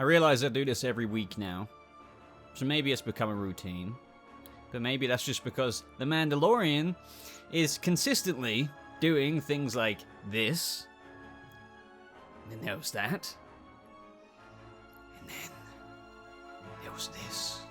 I realize I do this every week now, so maybe it's become a routine. But maybe that's just because the Mandalorian is consistently doing things like this. And then there was that. And then there was this.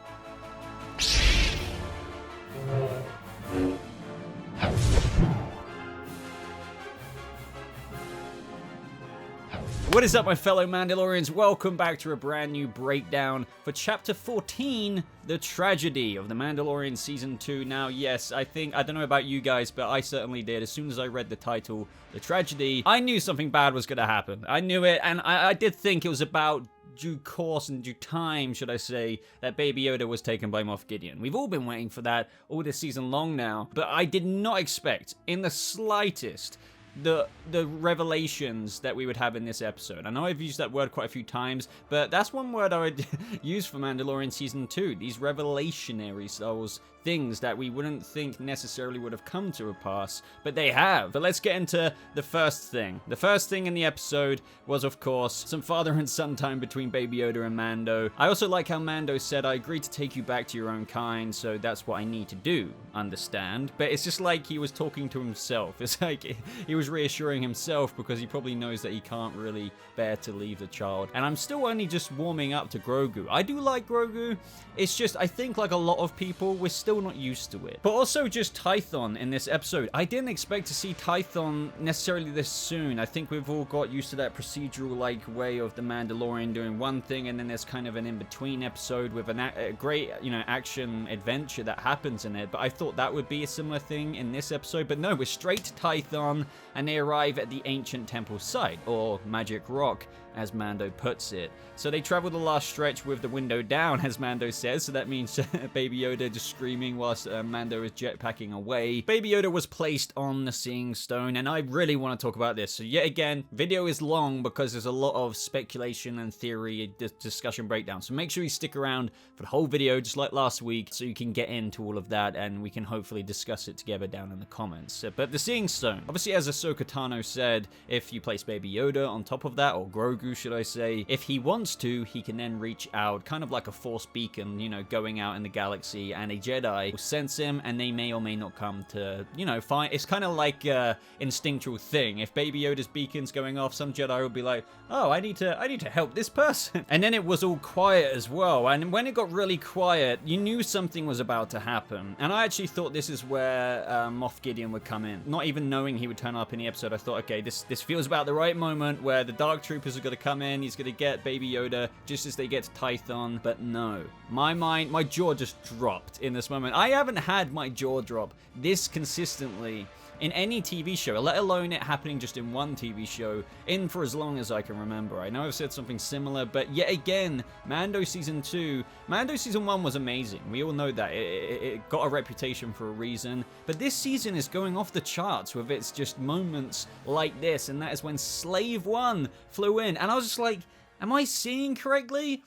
What is up, my fellow Mandalorians? Welcome back to a brand new breakdown for Chapter 14, The Tragedy of The Mandalorian Season 2. Now, yes, I don't know about you guys, but I certainly did. As soon as I read the title, The Tragedy, I knew something bad was going to happen. I knew it, and I did think it was about due course and due time, should I say, that Baby Yoda was taken by Moff Gideon. We've all been waiting for that all this season long now, but I did not expect, in the slightest, the revelations that we would have in this episode. I know I've used that word quite a few times, but that's one word I would use for Mandalorian Season 2. These revelationary those things that we wouldn't think necessarily would have come to a pass, but they have. But let's get into the first thing. The first thing in the episode was, of course, some father and son time between Baby Yoda and Mando. I also like how Mando said, I agreed to take you back to your own kind, so that's what I need to do, understand? But it's just like he was talking to himself. It's like he was reassuring himself because he probably knows that he can't really bear to leave the child. And I'm still only just warming up to Grogu. I do like Grogu. It's just, I think like a lot of people, we're still not used to it. But also just Tython in this episode. I didn't expect to see Tython necessarily this soon. I think we've all got used to that procedural like way of the Mandalorian doing one thing, and then there's kind of an in-between episode with a great, action adventure that happens in it. But I thought that would be a similar thing in this episode. But no, we're straight to Tython, and they arrive at the ancient temple site, or Magic Rock, as Mando puts it. So they travel the last stretch with the window down, as Mando says, so that means Baby Yoda just screaming whilst Mando is jetpacking away. Baby Yoda was placed on the Seeing Stone, and I really want to talk about this. So yet again, video is long because there's a lot of speculation and theory, discussion breakdown. So make sure you stick around for the whole video, just like last week, so you can get into all of that, and we can hopefully discuss it together down in the comments. But the Seeing Stone, obviously as Ahsoka Tano said, if you place Baby Yoda on top of that, or Grogu, should I say, if he wants to, he can then reach out, kind of like a force beacon, going out in the galaxy, and a Jedi will sense him, and they may or may not come to, find. It's kind of like a instinctual thing. If Baby Yoda's beacon's going off, some Jedi will be like, oh, I need to help this person. And then it was all quiet as well, and when it got really quiet, you knew something was about to happen. And I actually thought this is where Moff Gideon would come in. Not even knowing he would turn up in the episode, I thought, okay, this feels about the right moment where the Dark Troopers are going to come in, he's going to get Baby Yoda just as they get to Tython. But no, my jaw just dropped in this moment. I haven't had my jaw drop this consistently in any TV show, let alone it happening just in one TV show in for as long as I can remember. I know I've said something similar, but yet again, Mando Season 2, Mando Season 1 was amazing. We all know that. It got a reputation for a reason, but this season is going off the charts with its just moments like this, and that is when Slave One flew in, and I was just like, am I seeing correctly?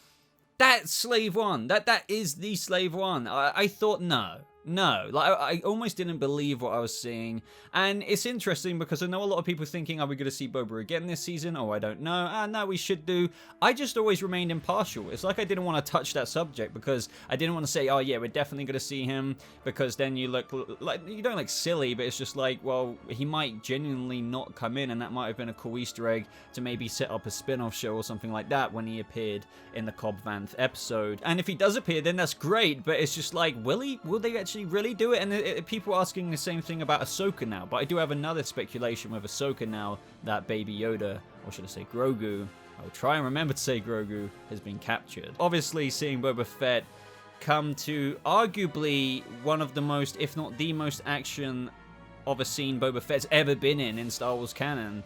That's Slave One. That is the Slave One. I thought, no, like I almost didn't believe what I was seeing. And it's interesting because I know a lot of people thinking, are we going to see Boba again this season? Oh, I don't know. No, we should do. I just always remained impartial. It's like I didn't want to touch that subject because I didn't want to say, oh yeah, we're definitely going to see him, because then you look like, you don't look silly, but it's just like, well, he might genuinely not come in, and that might have been a cool Easter egg to maybe set up a spin-off show or something like that when he appeared in the Cobb Vanth episode. And if he does appear, then that's great, but it's just like, will they actually really do it? And people are asking the same thing about Ahsoka now, but I do have another speculation with Ahsoka now that Baby Yoda, or should I say Grogu, I'll try and remember to say Grogu, has been captured. Obviously, seeing Boba Fett come to arguably one of the most, if not the most action of a scene Boba Fett's ever been in Star Wars canon,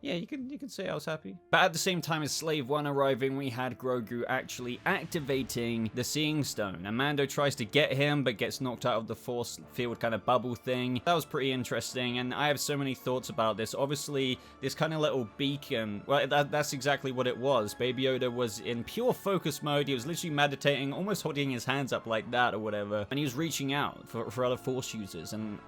yeah, you can say I was happy. But at the same time as Slave One arriving, we had Grogu actually activating the Seeing Stone. And Mando tries to get him, but gets knocked out of the force field kind of bubble thing. That was pretty interesting, and I have so many thoughts about this. Obviously, this kind of little beacon, well, that's exactly what it was. Baby Yoda was in pure focus mode. He was literally meditating, almost holding his hands up like that or whatever. And he was reaching out for other force users. And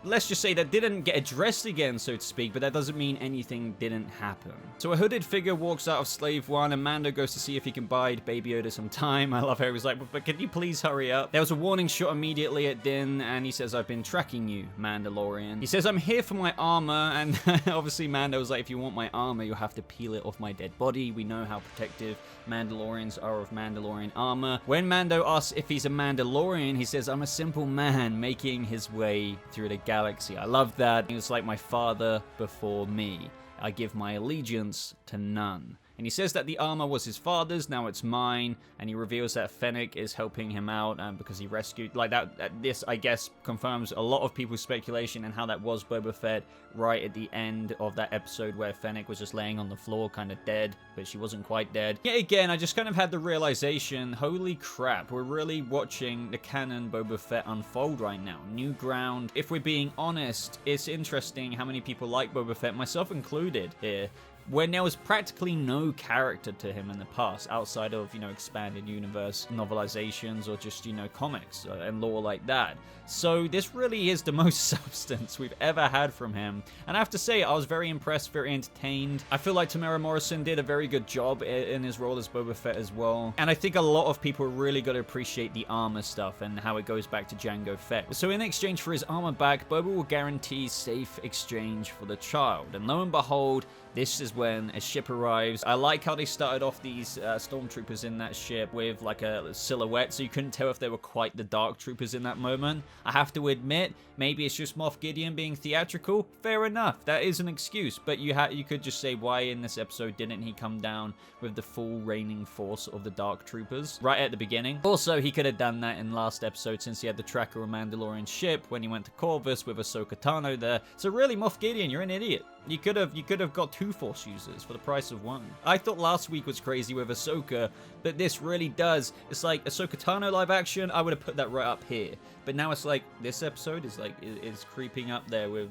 let's just say that didn't get addressed again, so to speak, but that doesn't mean anything didn't happen. So a hooded figure walks out of Slave 1, and Mando goes to see if he can bide Baby Yoda some time. I love how he was like, but can you please hurry up? There was a warning shot immediately at Din, and he says, I've been tracking you, Mandalorian. He says, I'm here for my armor, and obviously Mando was like, if you want my armor, you'll have to peel it off my dead body. We know how protective Mandalorians are of Mandalorian armor. When Mando asks if he's a Mandalorian, he says, I'm a simple man making his way through the galaxy. I love that. He was like my father before me. I give my allegiance to none. And he says that the armor was his father's, now it's mine, and he reveals that Fennec is helping him out because he rescued, like that, this, I guess, confirms a lot of people's speculation and how that was Boba Fett right at the end of that episode where Fennec was just laying on the floor, kind of dead, but she wasn't quite dead. Yet again, I just kind of had the realization, holy crap, we're really watching the canon Boba Fett unfold right now. New ground. If we're being honest, it's interesting how many people like Boba Fett, myself included here, when there was practically no character to him in the past outside of, you know, expanded universe novelizations or just, you know, comics and lore like that. So this really is the most substance we've ever had from him. And I have to say, I was very impressed, very entertained. I feel like Temuera Morrison did a very good job in his role as Boba Fett as well. And I think a lot of people really got to appreciate the armor stuff and how it goes back to Jango Fett. So in exchange for his armor back, Boba will guarantee safe exchange for the child. And lo and behold, this is when a ship arrives. I like how they started off these stormtroopers in that ship with like a silhouette, so you couldn't tell if they were quite the dark troopers in that moment. I have to admit, maybe it's just Moff Gideon being theatrical. Fair enough, that is an excuse, but you could just say, why in this episode didn't he come down with the full reigning force of the dark troopers right at the beginning? Also, he could have done that in last episode since he had the tracker of Mandalorian ship when he went to Corvus with Ahsoka Tano there. So really, Moff Gideon, you're an idiot. You could have got 2 Force users for the price of 1. I thought last week was crazy with Ahsoka, but this really does. It's like Ahsoka Tano live action, I would have put that right up here. But now it's like, this episode is like, is creeping up there with...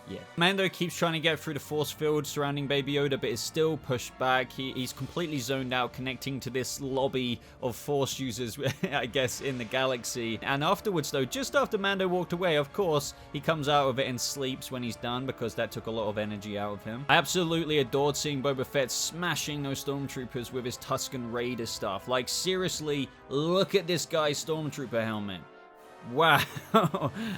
Yeah. Mando keeps trying to get through the force field surrounding Baby Yoda, but is still pushed back. He's completely zoned out, connecting to this lobby of force users, I guess, in the galaxy. And afterwards, though, just after Mando walked away, of course, he comes out of it and sleeps when he's done, because that took a lot of energy out of him. I absolutely adored seeing Boba Fett smashing those stormtroopers with his Tusken Raider stuff. Like, seriously, look at this guy's stormtrooper helmet. Wow.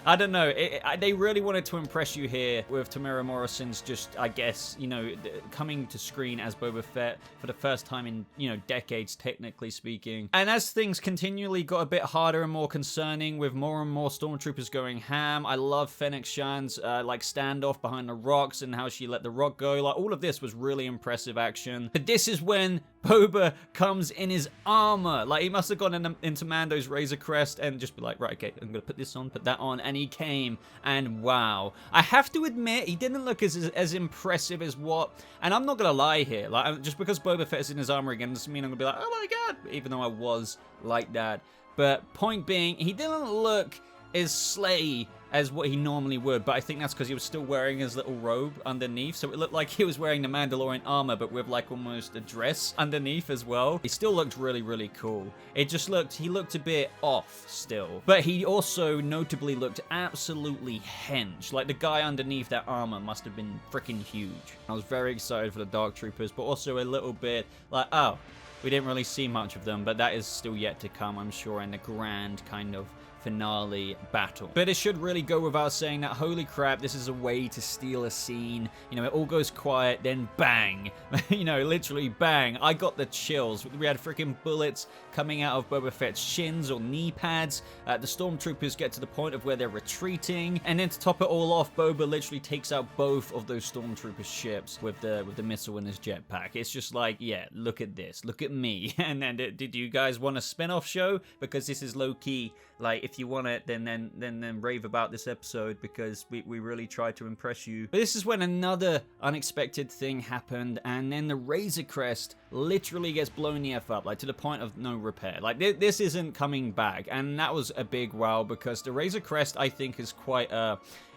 I don't know. They really wanted to impress you here with Temuera Morrison's just, I guess, you know, coming to screen as Boba Fett for the first time in, you know, decades, technically speaking. And as things continually got a bit harder and more concerning with more and more stormtroopers going ham, I love Fennec Shan's, like, standoff behind the rocks and how she let the rock go. Like, all of this was really impressive action. But this is when Boba comes in his armor. Like, he must have gone into Mando's Razor Crest and just be like, right, okay, I'm gonna put this on, put that on, and he came, and wow. I have to admit, he didn't look as impressive as what, and I'm not gonna lie here, like, just because Boba Fett is in his armor again doesn't mean I'm gonna be like, oh my god, even though I was like that. But point being, he didn't look as slay as what he normally would, but I think that's because he was still wearing his little robe underneath, so it looked like he was wearing the Mandalorian armor, but with like almost a dress underneath as well. He still looked really, really cool. It just looked, he looked a bit off still, but he also notably looked absolutely hench. Like, the guy underneath that armor must have been freaking huge. I was very excited for the Dark Troopers, but also a little bit like, oh, we didn't really see much of them, but that is still yet to come, I'm sure, in the grand kind of finale battle. But it should really go without saying that, holy crap, this is a way to steal a scene. You know, it all goes quiet, then bang. You know, literally bang. I got the chills. We had freaking bullets coming out of Boba Fett's shins or knee pads. The stormtroopers get to the point of where they're retreating, and then to top it all off, Boba literally takes out both of those stormtrooper ships with the missile in his jetpack. It's just like, yeah, look at this, look at me. And then, did you guys want a spin-off show? Because this is low-key, like, if you want it, then rave about this episode, because we really tried to impress you. But this is when another unexpected thing happened, and then the Razor Crest literally gets blown the F up, like, to the point of no repair. Like, this isn't coming back, and that was a big wow, because the Razor Crest, I think, is quite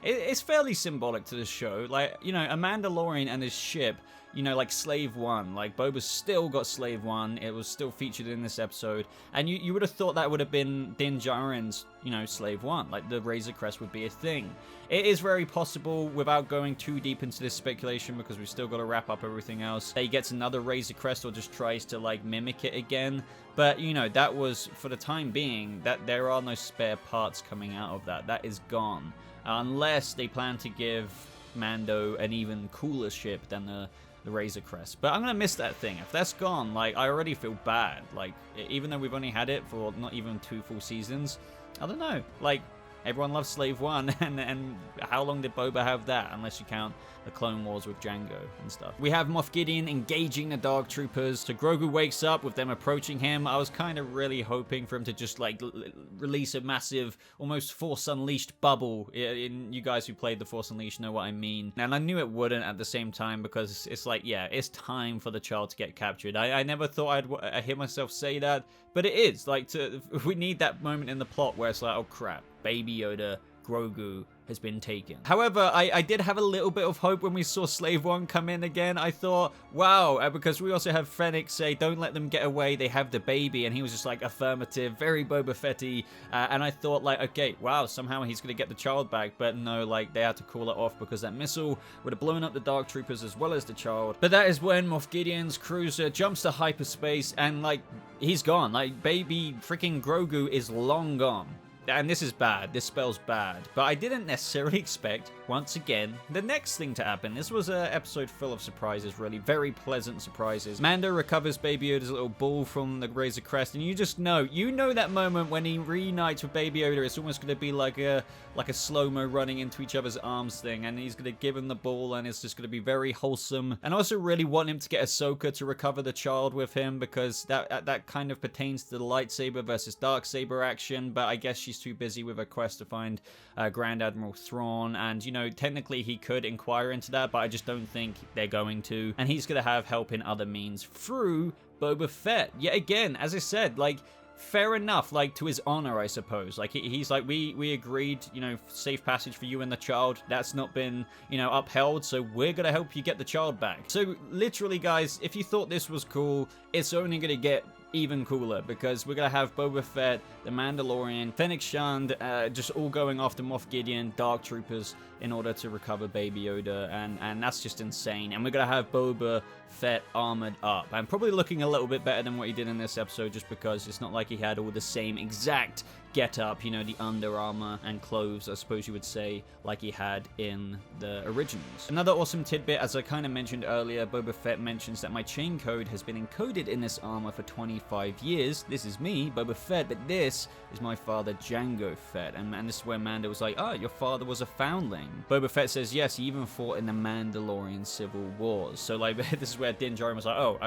it's fairly symbolic to the show. Like, you know, a Mandalorian and his ship you know, like Slave One. Like, Boba's still got Slave One. It was still featured in this episode. And you would have thought that would have been Din Djarin's, you know, Slave One. Like, the Razor Crest would be a thing. It is very possible, without going too deep into this speculation, because we've still got to wrap up everything else, that he gets another Razor Crest or just tries to, like, mimic it again. But, you know, that was, for the time being, that there are no spare parts coming out of that. That is gone. Unless they plan to give Mando an even cooler ship than the Razor Crest. But I'm gonna miss that thing. If that's gone, like, I already feel bad. Like, even though we've only had it for not even 2 full seasons, I don't know. Like, everyone loves Slave One, and how long did Boba have that? Unless you count the Clone Wars with Django and stuff. We have Moff Gideon engaging the Dark Troopers. So Grogu wakes up with them approaching him. I was kind of really hoping for him to just, like, release a massive, almost Force Unleashed bubble. You guys who played the Force Unleashed know what I mean. And I knew it wouldn't at the same time, because it's like, yeah, it's time for the child to get captured. I never thought I'd hear myself say that, but it is. Like, we need that moment in the plot where it's like, oh crap, Baby Yoda, Grogu has been taken. However, I did have a little bit of hope when we saw Slave One come in again. I thought, wow, because we also have Fennec say, don't let them get away, they have the baby, and he was just like, affirmative, very Boba Fett-y, and I thought, like, okay, wow, somehow he's gonna get the child back, but no, like, they had to call it off because that missile would have blown up the Dark Troopers as well as the child. But that is when Moff Gideon's cruiser jumps to hyperspace, and, like, he's gone. Like, baby freaking Grogu is long gone. And this is bad. This spells bad. But I didn't necessarily expect, once again, the next thing to happen. This was an episode full of surprises, really. Very pleasant surprises. Mando recovers Baby Yoda's little ball from the Razor Crest, and you just know, that moment when he reunites with Baby Yoda, it's almost going to be like a slow-mo running into each other's arms thing, and he's going to give him the ball, and it's just going to be very wholesome. And I also really want him to get Ahsoka to recover the child with him, because that kind of pertains to the lightsaber versus Darksaber action, but I guess she's too busy with a quest to find Grand Admiral Thrawn, and, you know, technically he could inquire into that, but I just don't think they're going to, and he's going to have help in other means through Boba Fett. Yet again, as I said, like, fair enough, like, to his honor, I suppose. Like, he's like, we agreed, you know, safe passage for you and the child. That's not been, you know, upheld, so we're gonna help you get the child back. So, literally, guys, if you thought this was cool, it's only gonna get even cooler, because we're gonna have Boba Fett, the Mandalorian, Fennec Shand, just all going after Moff Gideon, Dark Troopers, in order to recover Baby Yoda, and that's just insane. And we're gonna have Boba Fett armored up, and probably looking a little bit better than what he did in this episode, just because it's not like he had all the same exact get up, you know, the Under Armour and clothes, I suppose you would say, like he had in the originals. Another awesome tidbit, as I kind of mentioned earlier, Boba Fett mentions that my chain code has been encoded in this armor for 25 years. This is me, Boba Fett, but this is my father, Jango Fett. And this is where Mando was like, oh, your father was a foundling. Boba Fett says, yes, he even fought in the Mandalorian Civil Wars. So, like, this is where Din Djarin was like, oh,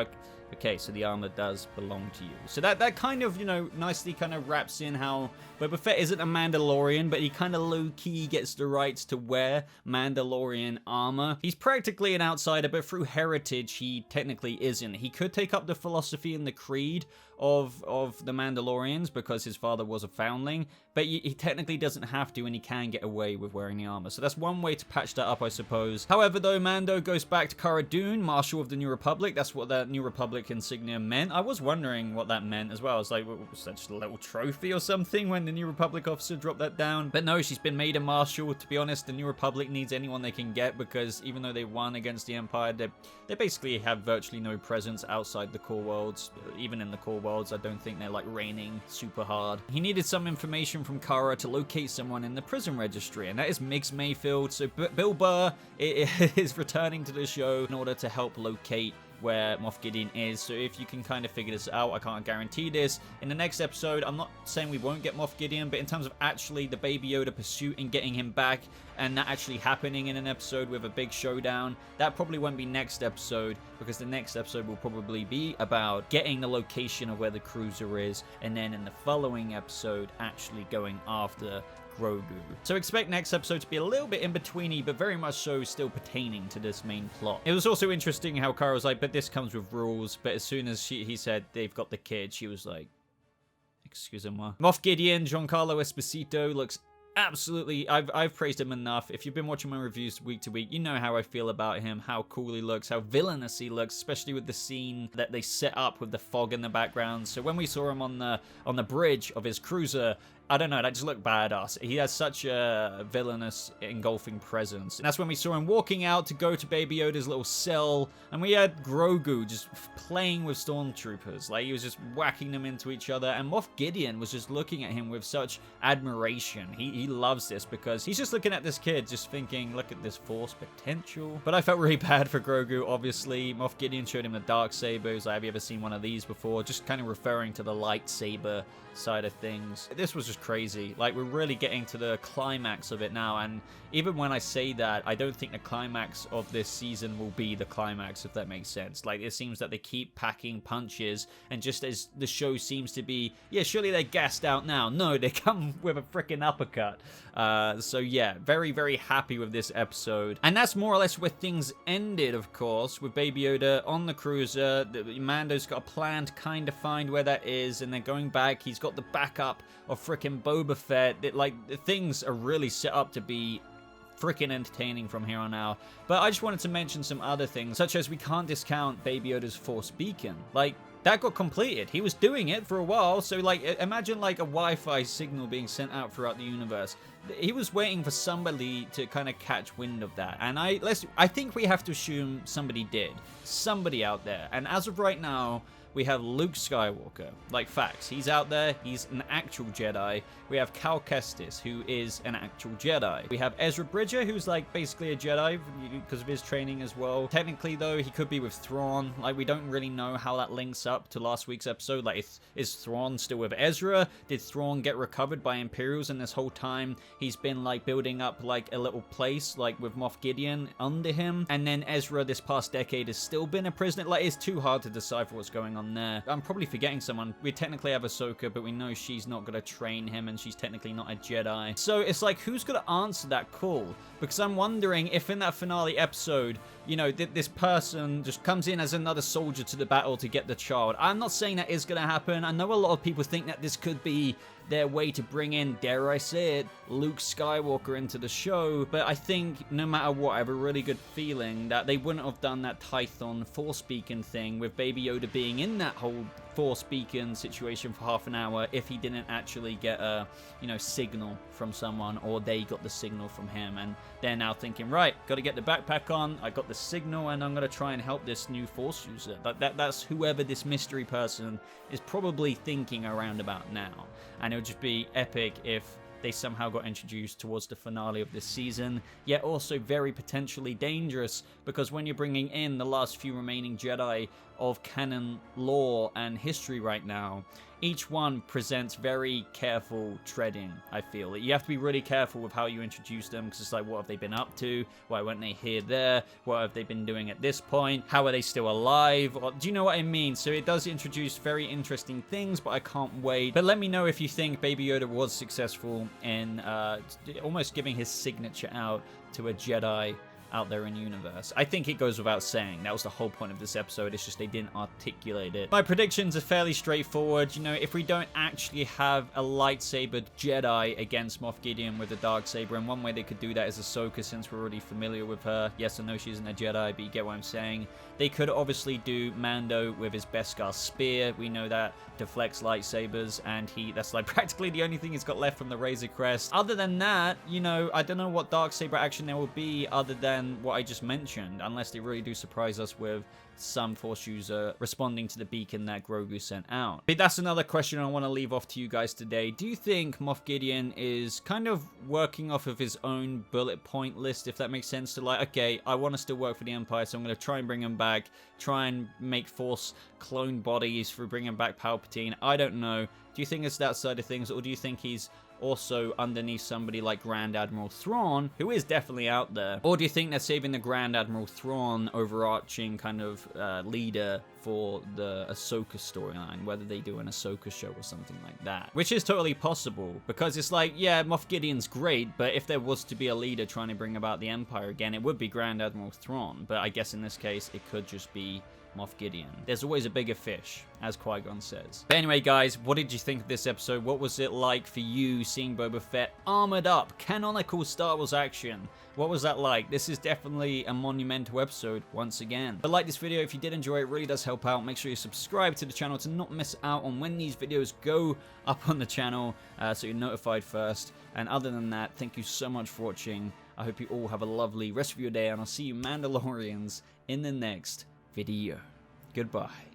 okay, so the armor does belong to you. So that kind of, you know, nicely kind of wraps in how Boba Fett isn't a Mandalorian, but he kind of low-key gets the rights to wear Mandalorian armor. He's practically an outsider, but through heritage, he technically isn't. He could take up the philosophy and the creed of the Mandalorians because his father was a foundling, but he technically doesn't have to, and he can get away with wearing the armor. So that's one way to patch that up, I suppose. However, though, Mando goes back to Cara Dune, Marshal of the New Republic. That's what that New Republic insignia meant. I was wondering what that meant as well. I was like, was that just a little trophy or something when the New Republic officer dropped that down? But no, she's been made a Marshal. To be honest, the New Republic needs anyone they can get, because even though they won against the Empire, they basically have virtually no presence outside the core worlds. Even in the core worlds, I don't think they're, like, reigning super hard. He needed some information from Cara to locate someone in the prison registry, and that is Migs Mayfield. So Bill Burr is returning to the show in order to help locate where Moff Gideon is. So if you can kind of figure this out, I can't guarantee this. In the next episode, I'm not saying we won't get Moff Gideon, but in terms of actually the Baby Yoda pursuit and getting him back, and that actually happening in an episode with a big showdown, that probably won't be next episode, because the next episode will probably be about getting the location of where the cruiser is, and then in the following episode, actually going after Grogu. So expect next episode to be a little bit in-betweeny, but very much so still pertaining to this main plot. It was also interesting how Cara was like, but this comes with rules, but as soon as he said they've got the kid, she was like, excusez-moi. Moff Gideon, Giancarlo Esposito, looks absolutely, I've praised him enough. If you've been watching my reviews week to week, you know how I feel about him, how cool he looks, how villainous he looks, especially with the scene that they set up with the fog in the background. So when we saw him on the bridge of his cruiser, I don't know, that just looked badass. He has such a villainous, engulfing presence. And that's when we saw him walking out to go to Baby Yoda's little cell, and we had Grogu just playing with Stormtroopers. Like, he was just whacking them into each other, and Moff Gideon was just looking at him with such admiration. He loves this because he's just looking at this kid, just thinking, look at this Force potential. But I felt really bad for Grogu, obviously. Moff Gideon showed him the Darksaber. He was like, have you ever seen one of these before? Just kind of referring to the lightsaber side of things. This was just crazy. Like, we're really getting to the climax of it now, and even when I say that, I don't think the climax of this season will be the climax, if that makes sense. Like, it seems that they keep packing punches, and just as the show seems to be, yeah, surely they're gassed out now. No, they come with a freaking uppercut. So yeah, very, very happy with this episode. And that's more or less where things ended, of course, with Baby Yoda on the cruiser. Mando's got a plan to kind of find where that is, and then going back, he's got the backup of freaking Boba Fett. Things are really set up to be freaking entertaining from here on out. But I just wanted to mention some other things, such as we can't discount Baby Yoda's Force beacon. Like, that got completed. He was doing it for a while, so like, imagine like a Wi-Fi signal being sent out throughout the universe. He was waiting for somebody to kind of catch wind of that, and I think we have to assume somebody did. Somebody out there. And as of right now, we have Luke Skywalker. Like, facts. He's out there. He's an actual Jedi. We have Cal Kestis, who is an actual Jedi. We have Ezra Bridger, who's like basically a Jedi because of his training as well. Technically, though, he could be with Thrawn. Like, we don't really know how that links up to last week's episode. Like, is Thrawn still with Ezra? Did Thrawn get recovered by Imperials, and this whole time he's been like building up like a little place like with Moff Gideon under him, and then Ezra this past decade has still been a prisoner? Like, it's too hard to decipher what's going on there. I'm probably forgetting someone. We technically have Ahsoka, but we know she's not going to train him, and she's technically not a Jedi. So it's like, who's going to answer that call? Because I'm wondering if in that finale episode, you know, this person just comes in as another soldier to the battle to get the child. I'm not saying that is going to happen. I know a lot of people think that this could be their way to bring in, dare I say it, Luke Skywalker into the show, but I think no matter what, I have a really good feeling that they wouldn't have done that Tython Force Beacon thing with Baby Yoda being in that whole Force Beacon situation for half an hour if he didn't actually get a, you know, signal from someone, or they got the signal from him, and they're now thinking, right, got to get the backpack on, I got the signal, and I'm going to try and help this new Force user. That's whoever this mystery person is probably thinking around about now. And it would just be epic if they somehow got introduced towards the finale of this season, yet also very potentially dangerous, because when you're bringing in the last few remaining Jedi of canon lore and history right now, each one presents very careful treading, I feel. You have to be really careful with how you introduce them, because it's like, what have they been up to? Why weren't they here, there? What have they been doing at this point? How are they still alive? Or, do you know what I mean? So it does introduce very interesting things, but I can't wait. But let me know if you think Baby Yoda was successful in almost giving his signature out to a Jedi out there in the universe. I think it goes without saying. That was the whole point of this episode. It's just they didn't articulate it. My predictions are fairly straightforward. You know, if we don't actually have a lightsabered Jedi against Moff Gideon with a Darksaber, and one way they could do that is Ahsoka, since we're already familiar with her. Yes, I know she isn't a Jedi, but you get what I'm saying. They could obviously do Mando with his Beskar spear. We know that deflects lightsabers, and that's like practically the only thing he's got left from the Razor Crest. Other than that, you know, I don't know what Darksaber action there will be other than what I just mentioned, unless they really do surprise us with some Force user responding to the beacon that Grogu sent out. But that's another question I want to leave off to you guys today. Do you think Moff Gideon is kind of working off of his own bullet point list, if that makes sense? To like, okay, I want to still work for the Empire, so I'm going to try and bring him back, try and make Force clone bodies for bringing back Palpatine. I don't know. Do you think it's that side of things, or do you think he's also underneath somebody like Grand Admiral Thrawn, who is definitely out there? Or do you think they're saving the Grand Admiral Thrawn overarching kind of leader for the Ahsoka storyline, whether they do an Ahsoka show or something like that? Which is totally possible, because it's like, yeah, Moff Gideon's great, but if there was to be a leader trying to bring about the Empire again, it would be Grand Admiral Thrawn. But I guess in this case, it could just be Moff Gideon. There's always a bigger fish, as Qui-Gon says. But anyway, guys, what did you think of this episode? What was it like for you seeing Boba Fett armored up, canonical Star Wars action? What was that like? This is definitely a monumental episode once again. But like this video if you did enjoy it, really does help out. Make sure you subscribe to the channel to not miss out on when these videos go up on the channel, so you're notified first. And other than that, thank you so much for watching. I hope you all have a lovely rest of your day, and I'll see you Mandalorians in the next video. Goodbye.